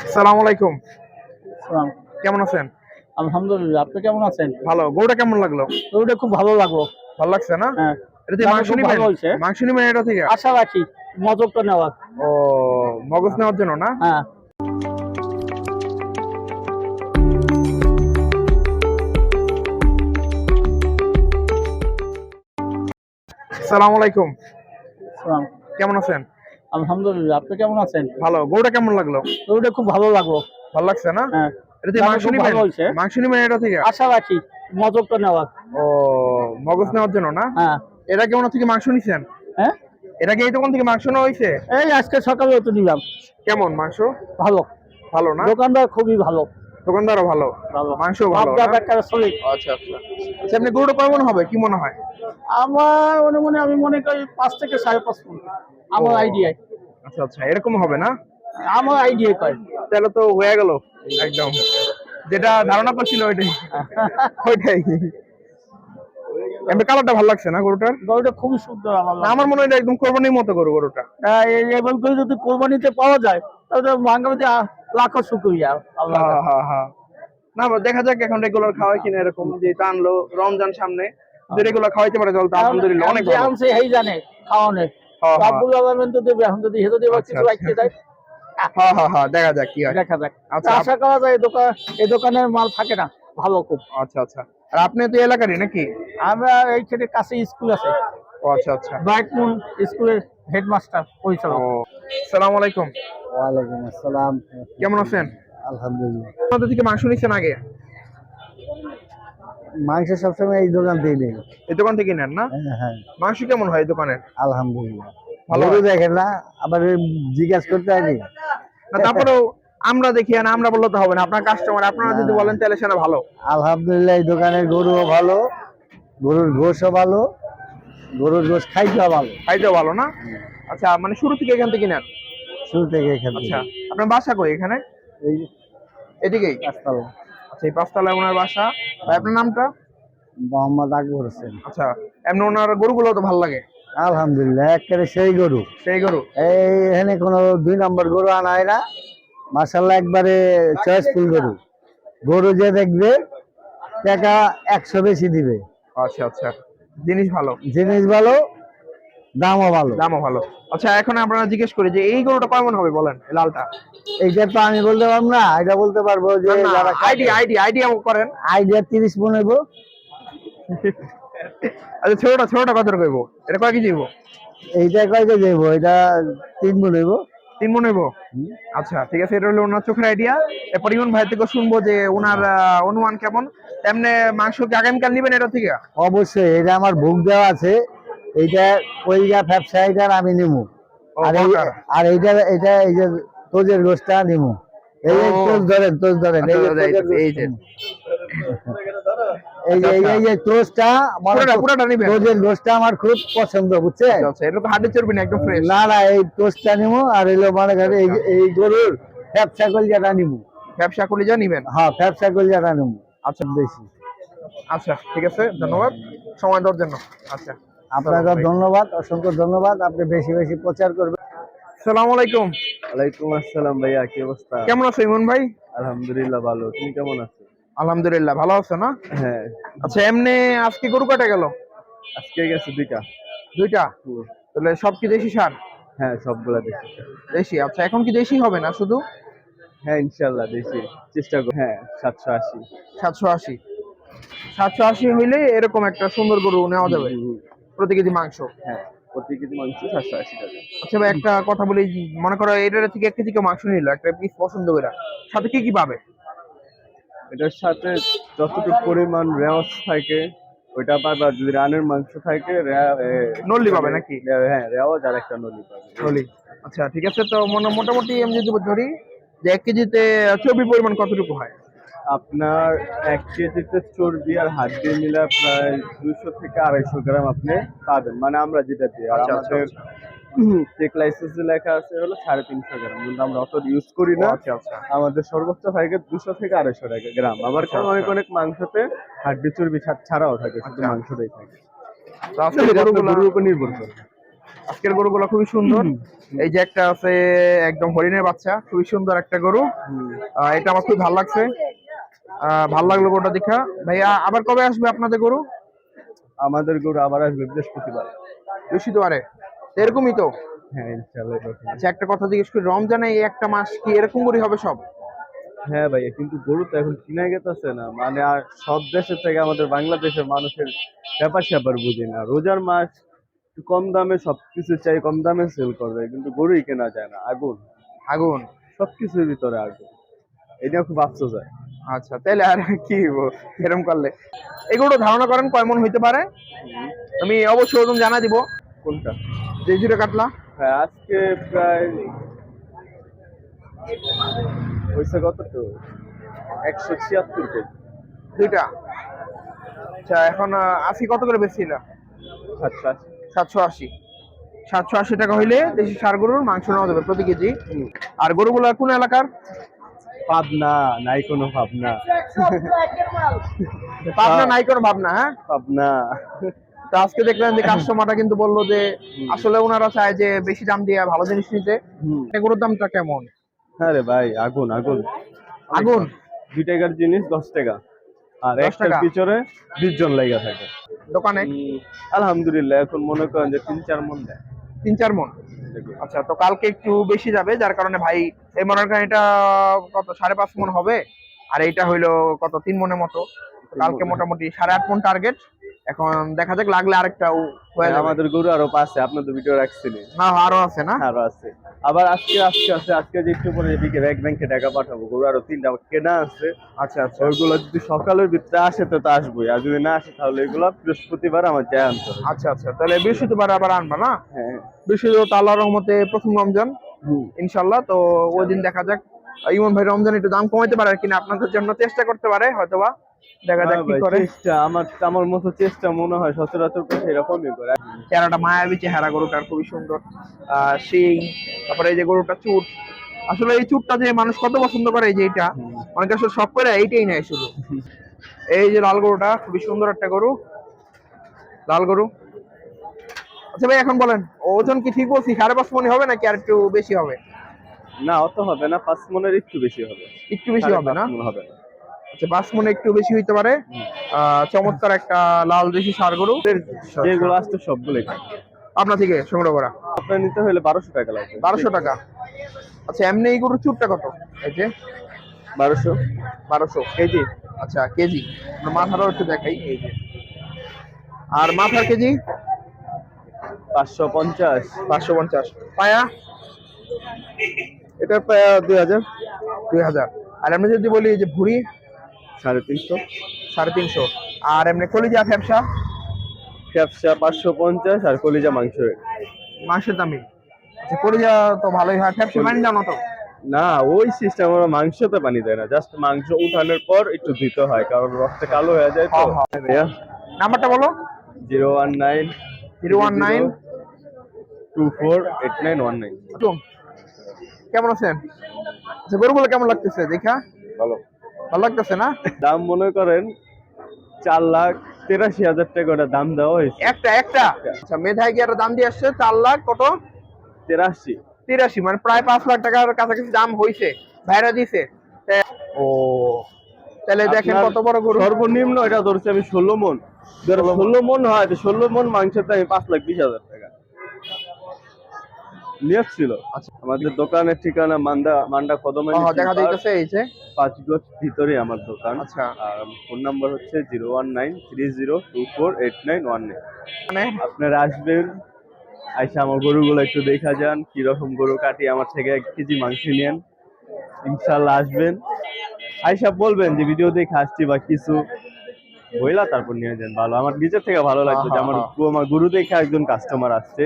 আসসালামু আলাইকুম। সালাম। কেমন আছেন? আলহামদুলিল্লাহ। আপনি কেমন আছেন? ভালো। গরুটা কেমন লাগলো? গরুটা খুব ভালো লাগলো। ভালো লাগছে না? হ্যাঁ, এটা থেকে দামে মাংস খুব নিবেন? ভালো হইছে। মাংস নিবেন এটা থেকে? আশা রাখি মজুরটা নেওয়ার। ও, মগজ নেওয়ার জন্য না? হ্যাঁ। আসসালামু আলাইকুম। সালাম। কেমন আছেন? আলহামদুলিল্লাহ। আপনি কেমন আছেন? ভালো। গরুটা কেমন লাগলো? গরুটা খুব ভালো লাগলো। ভালো লাগছে না? হ্যাঁ, এটা থেকে দামে মাংস খুব নিবেন? ভালো হইছে। মাংস নিবেন এটা থেকে? আশা রাখি মজুরটা নেওয়ার। ও, মগজ নেওয়ার জন্য না? হ্যাঁ। এটা কেমন থেকে মাংস নিছেন? হ্যাঁ, এটা কি এই দোকান থেকে মাংস নেওয়া হয়েছে? এই আজকে সকালে তো নিলাম। কেমন মাংস? ভালো। ভালো না? দোকানদার খুবই ভালো। দোকানদারও ভালো, ভালো। মাংসও ভালো বাপ-দাদা না? একটা সলিড। আচ্ছা আচ্ছা। আচ্ছা, আপনি গরুটা কেমন হবে কি মনে হয়? আমার অনুমানে আমি মনে করি ৫ থেকে ৫.৫ মণ। আমার ও, আইডিয়ায়। আচ্ছা আচ্ছা, এরকম হবে না? আমার আইডিয়ায় কয়। তাহলে তো হয়ে গেল একদম, যেটা ধারণা করছিল ওইটাই ওইটাই। এমনি কালারটা ভালো লাগছে না গরুটার? গরুটা খুবই সুন্দর আমার না, আমার মনে হয় এটা একদম কোরবানির মতো গরু গরুটা। এবার করে যদি কোরবানিতে পাওয়া যায় তাহলে ভাঙ্গাতে লাখো শুক্রিয়া আল্লাহ। হ্যাঁ হ্যাঁ হ্যাঁ। না, দেখা যাক এখন রেগুলার খাওয়াই কিনা, এরকম যে টানলো রমজান সামনে, যদি রেগুলার খাওয়াইতে পারে তাহলে তো আলহামদুলিল্লাহ অনেক ভালো। আনছে এই জানে খাওয়ানে হ্যাঁ হ্যাঁ রাব্বুল আলামিন তো দেবে, এখন যদি হেতো দেবার আচ্ছা কিছু রাখতে আচ্ছা। দেয় হ্যাঁ হ্যাঁ হ্যাঁ, দেখা যাক কি হয়। দেখা যাক। আচ্ছা আশা করা যায় এই দোকানের মাল থাকে না ভালো খুব। আচ্ছা আচ্ছা। আর আপনি তো এই এলাকারই নাকি? আমরা এইখানে কাছে স্কুল আছে, ও আচ্ছা আচ্ছা। ব্রাইটমুন স্কুলের হেডমাস্টার ও, পরিচালক। আসসালামু আলাইকুম। ওয়ালাইকুম আসসালাম। কেমন আছেন? আলহামদুলিল্লাহ। আমাদের থেকে মাংস নিচ্ছেন আগে? মাংস সবসময় এই দোকান থেকে নেই। এই দোকান থেকে নেন না? হ্যাঁ, মাংস কেমন হয় এই দোকানের? আলহামদুলিল্লাহ। ভালো গরু হয়? দেখেন না, আবার জিজ্ঞাসা করতে হয়নি। না, তারপরেও আমরা দেখি, না আমরা বললে তো হবে না, আপনার কাস্টমার, আপনারা না, যদি না। বলেন তাহলে সেটা ভালো। আলহামদুলিল্লাহ এই দোকানের গরুও ভালো, গরুর গোশও ভালো, গরুর গোশ খাইতেও ভালো। খাইতেও ভালো না? আচ্ছা, মানে শুরু থেকে এখান থেকে নেন? শুরু থেকে এখান থেকে। আচ্ছা, আপনার বাসা কই এখানে? এই এদিকেই? গাছতলা। আচ্ছা, এই পাঁচতলায় ওনার বাসা। ভাই, আপনার নামটা? মোহাম্মদ আকবর হোসেন। আচ্ছা, এমনি ওনার গরুগুলো তো ভালো লাগে? আলহামদুলিল্লাহ একেবারে সেই গরু। সেই গরু? এই এখানে কোনো ২ নম্বর গরু আনা হয় না। মাশাআল্লাহ একবারে চয়েসফুল গরু। গরু যে দেখবে টাকা ১০০ বেশি দিবে। আচ্ছা আচ্ছা, জিনিস ভালো, জিনিস ভালো, দামও ভালো। দামও ভালো। আচ্ছা, এখন আপনারা জিজ্ঞেস করি যে এই গরুটা কেমন হবে বলেন, এই লালটা? এইটা তো আমি বলতে পারবো না, এটা বলতে পারবো যে না, যারা আইডিয়া আইডিয়া আইডিয়া করেন। আইডিয়া ৩০ মণ হইব। আচ্ছা, ছোটটা ছোটটা কত রকম হইব? এটা কয় কেজি হইব? এইটা কয় কেজি হইব? এটা ৩ মণ হইব। 3 মণ হইব? আচ্ছা, ঠিক আছে, এটা হলো ওনার চোখের আইডিয়া। এরপর ইমন ভাই থেকে শুনবো যে ওনার অনুমান কেমন। এমনি মাংস কি আগামীকাল নিবেন এটা থেকে? অবশ্যই এটা আমার বুক দেওয়া আছে। এইটা কইগা ফ্যাপসা এটার আমি নিমু। ও, আর বড়টা? এইটা এই যে তোজের গোশটা নিমু। এই যে ও, তোজ ধরেন এই যে আচ্ছা, তোজের গোশত এই যে নিমু। এই যে তোজটা পুরোটা নিবেন? তোজের গোশটা আমার খুব পছন্দ, বুঝছেন? আচ্ছা আচ্ছা, এটা তো হাড্ডি চর্বি না, একদম ফ্রেশ। না না, এই তোজটা নিমু আর হইলো মনে করেন এই গরুর ফ্যাপসা কলজাটা নিমু। ব্যবসা কলিজা নিবেন? হ্যাঁ, ফ্যাপসা কলজাটা নিমু। আচ্ছা বেশি। আচ্ছা, ঠিক আছে, ধন্যবাদ সময় দেওয়ার জন্য। আচ্ছা, আপনাকে ধন্যবাদ, অসংখ্য ধন্যবাদ। আপনি বেশি বেশি প্রচার করবেন। আসসালামু আলাইকুম। ওয়ালাইকুম আসসালাম ভাইয়া, কি অবস্থা? কেমন আছো ইমন ভাই? আলহামদুলিল্লাহ ভালো, তুমি কেমন আছো? আলহামদুলিল্লাহ ভালো আছো না? হ্যাঁ, আচ্ছা, এমনি আজকে গরু কাটা গেল? আজকে গেছে 2টা। 2টা? তাহলে সব কি দেশি সার? হ্যাঁ, সবগুলা দেশি। দেশি? আচ্ছা, এখন কি দেশি হবে না শুধু? হ্যাঁ, ইনশাল্লাহ দেশি চেষ্টা করি। হ্যাঁ, 780। 780? 780 হইলে এরকম একটা সুন্দর গরু নেওয়া যাবে প্রতি কেজি মাংস। হ্যাঁ, প্রতি কেজি মাংস 780 টাকা। আচ্ছা ভাই, একটা কথা বলি, মনে করো এটার থেকে 1 কেজি কেউ মাংস নিল, একটা পিস পছন্দ করে, সাথে কি কি পাবে? এটার সাথে যতটুকু পরিমাণ রেওয়াজ থাকে ওইটা পাবে, আর যদি রানের মাংস থাকে নল্লি পাবে নাকি? হ্যাঁ, রেওয়াজ আর একটা নলি পাবে। নলি? আচ্ছা, ঠিক আছে, তো মোটামুটি আমি যদি ধরি যে 1 কেজিতে চর্বির পরিমাণ কতটুকু হয়? আপনার 1 কেজিতে চর্বি আর হাড্ডি মিলা প্রায় 200 থেকে 250 গ্রাম আপনি পাবেন, মানে আমরা যেটা দিই। আর আচ্ছা, আমাদের চেক লাইসেন্সে লেখা আছে হলো 350 গ্রাম, কিন্তু আমরা অত ইউজ করি ও না। আচ্ছা আচ্ছা। আমাদের সর্বোচ্চ থাকে 200 থেকে 250 টাকা গ্রাম। আবার আচ্ছা, অনেক আচ্ছা। অনেক মাংসতে হাড্ডি চর্বি ছাড়াও থাকে, শুধু আচ্ছা। মাংসটাই থাকে। তো আজকে এটা আপনার গরুগুলা গরুর উপর নির্ভর করে। আজকের গরুগুলো খুবই সুন্দর। এই যে একটা আছে একদম হরিণের বাচ্চা, খুবই সুন্দর একটা গরু। এটা আমার খুব ভালো লাগছে, ভালো লাগলো গরুটা দেখা। ভাইয়া আবার কবে আসবে আপনাদের গরু? আমাদের গরু আবার আসবে বৃহস্পতিবার। বৃহস্পতিবারে? তো এরকমই তো। হ্যাঁ ইনশাআল্লাহ এরকম। আচ্ছা একটা কথা জিজ্ঞেস করি, রমজানে এই একটা মাস কি এরকম গরু হবে সব? হ্যাঁ ভাইয়া, কিন্তু গরু তো এখন কিনা গেতেছে না, মানে আর সব দেশের থেকে আমাদের বাংলাদেশের মানুষের ব্যাপার স্যাপার বুঝি না। রোজার মাস একটু কম দামে সবকিছু চাই, কম দামে সেল করে, কিন্তু গরুই কেনা যায় না। আগুন আগুন। সবকিছুর ভিতরে আগুন, এটা খুব আফসোস হয়। আচ্ছা তাহলে আর কি এরকম করলে। এগুলো ধারণা করেন কয় মন হইতে পারে? আমি অবশ্যই ওজন জানা দিব। কোনটা? যে জিরো কাতলা হ্যাঁ আজকে প্রায় হয়েছে কত তো 176 কেজি। দুইটা। আচ্ছা এখন আশি কত করে বেচছিল? 780। 780। 780 টাকা হইলে দেশি ষাঁড় গরুর মাংস নেওয়া যাবে প্রতি কেজি। আর গরুগুলো কোন এলাকার? পাবনা, নাই কোনো ভাবনা। পাবনা নাই কোনো ভাবনা। হ্যাঁ পাবনা। তো আজকে দেখলেন যে কাস্টমারটা কিন্তু বললো যে আসলে ওনারা চায় যে বেশি দাম দিয়ে ভালো জিনিস নিতে। গরুর দামটা কেমন? হ্যাঁ রে ভাই, আগুন আগুন আগুন। 2 টাকার জিনিস 10 টাকা, আর 10 একটার টাকা? পিছনে 20 জন লাইগা থাকে দোকানে আলহামদুলিল্লাহ এখন মনে করেন যে 3-4 মন দেয়। 3-4 মন। আচ্ছা তো কালকে একটু বেশি যাবে, যার কারণে ভাই এই মনে করেন এটা কত 5.5 মন হবে, আর এইটা হইলো কত 3 মনের মতো। তো কালকে মোটামুটি 8.5 মন টার্গেট। এখন দেখা যাক, লাগলে আরেকটা হয়ে যাবে। আমাদের গরু আরো আছে, আপনার তো ভিডিও রাখছিলেন। না আরো আছে না? আরো আছে, আবার আজকে আছে আজকে যে একটু পরে এদিকে ব্যাংকে টাকা পাঠাবো, গরু আরো 3টা কেনা আছে। আচ্ছা আচ্ছা। ওইগুলো যদি সকালের ভিতরে আসে তো আসবোই, আর যদি না আসে তাহলে এগুলো বৃহস্পতিবার আমার যায় আনতে হবে। আচ্ছা আচ্ছা তাহলে বৃহস্পতিবার আবার আনবা না? হ্যাঁ। বৃহস্পতিবার তো আল্লাহর রহমতে প্রথম রমজান ইনশাল্লাহ। তো ওই দিন দেখা যাক ইমন ভাই রমজান একটু দাম কমাইতে পারে কিনা, আপনাদের জন্য চেষ্টা করতে পারে হয়তোবা, দেখা যাক কি করে। চেষ্টা আমার মতো চেষ্টা মনে হয় সচরাচর এরকমই করে। চেহারাটা মায়াবী চেহারা গরুটার, খুবই সুন্দর শিং। তারপরে এই যে গরুটা চুট, আসলে এই চুটটা যে মানুষ কত পছন্দ করে, এই যে এটা অনেকে আসলে শখ করে এইটাই নেয় শুধু। এই যে লাল গরুটা খুবই সুন্দর একটা গরু, লাল গরু। আচ্ছা ভাই এখন বলেন ওজন কি ঠিক বলছি 5.5 মন হবে নাকি আর একটু বেশি হবে? না অত হবে না, 5 মনের একটু বেশি হবে। একটু বেশি হবে না? 5.5 মণ হবে না। আচ্ছা 5 মনে একটু বেশি হইতে পারে। চমৎকার একটা লাল দেশি ষাঁড় গরু, যেগুলো আসছে সবগুলোই আপনার থেকে সংগ্রহ করা। আপনার নিতে হলে 1200 টাকা লাগবে। 1200 টাকা? আচ্ছা এমনি এই গরুর চুটটা কত? এই যে 1200 1200 কেজি। আচ্ছা কেজি, মাথাটাও একটু দেখাই। এই যে আর মাথার কেজি 550। 550। পায়া? এটা প্রায় 2000। 2000। আর এমনি যদি বলি যে ভুঁড়ি? 350। 350। আর এমনি কলিজা ফ্যাপসা? ক্যাপসা 550, আর কলিজা মাংসের দামি। আচ্ছা কলিজা তো ভালোই হয়, ফ্যাপসা পানি দাও না তো? না ওই সিস্টেম, আমরা মাংসতে পানি দেয় না, জাস্ট মাংস উঠানোর পর একটু দিতে হয়, কারণ রক্তটা কালো হয়ে যায় তো। ভাইয়া নাম্বারটা বলো। 019 019 248919। কেমন আছেন? আচ্ছা গরুগুলো কেমন লাগতেছে দেখা? ভালো। ভালো লাগতেছে না? দাম মনে করেন 4,83,000 টাকা ওটা দাম দেওয়া হয়েছে। একটা একটা? আচ্ছা মেধায় গিয়ে দাম দিয়ে আসছে 4 লাখ কত? 83। 83, মানে প্রায় 5 লাখ টাকার কাছাকাছি দাম হয়েছে, ভাইরা দিছে। ও তাহলে দেখেন কত বড় গরু। সর্বনিম্ন এটা ধরছে আমি 16 মণ। 16 মণ হয়, 16 মণ মাংসের দাম 5,20,000 টাকা নিয়েছিল। আচ্ছা আমাদের দোকানের ঠিকানা মান্ডা কদমে দেখা যাইতেছে এই যে 5 গজ ভিতরে আমার দোকান। আচ্ছা আর ফোন নাম্বার হচ্ছে 01930248919। মানে আপনারা আসবেন, আইসা আমার গরুগুলো একটু দেখা যান, কি রকম গরু কাটি, আমার থেকে 1 কেজি মাংস নেন। ইনশাল্লাহ আসবেন, আইসা বলবেন যে ভিডিও দেখে আসছি বা কিছু বইলা তারপর নিয়ে যান। ভালো, আমার নিজের থেকে ভালো লাগছে যে আমার গরু দেখে একজন কাস্টমার আসছে।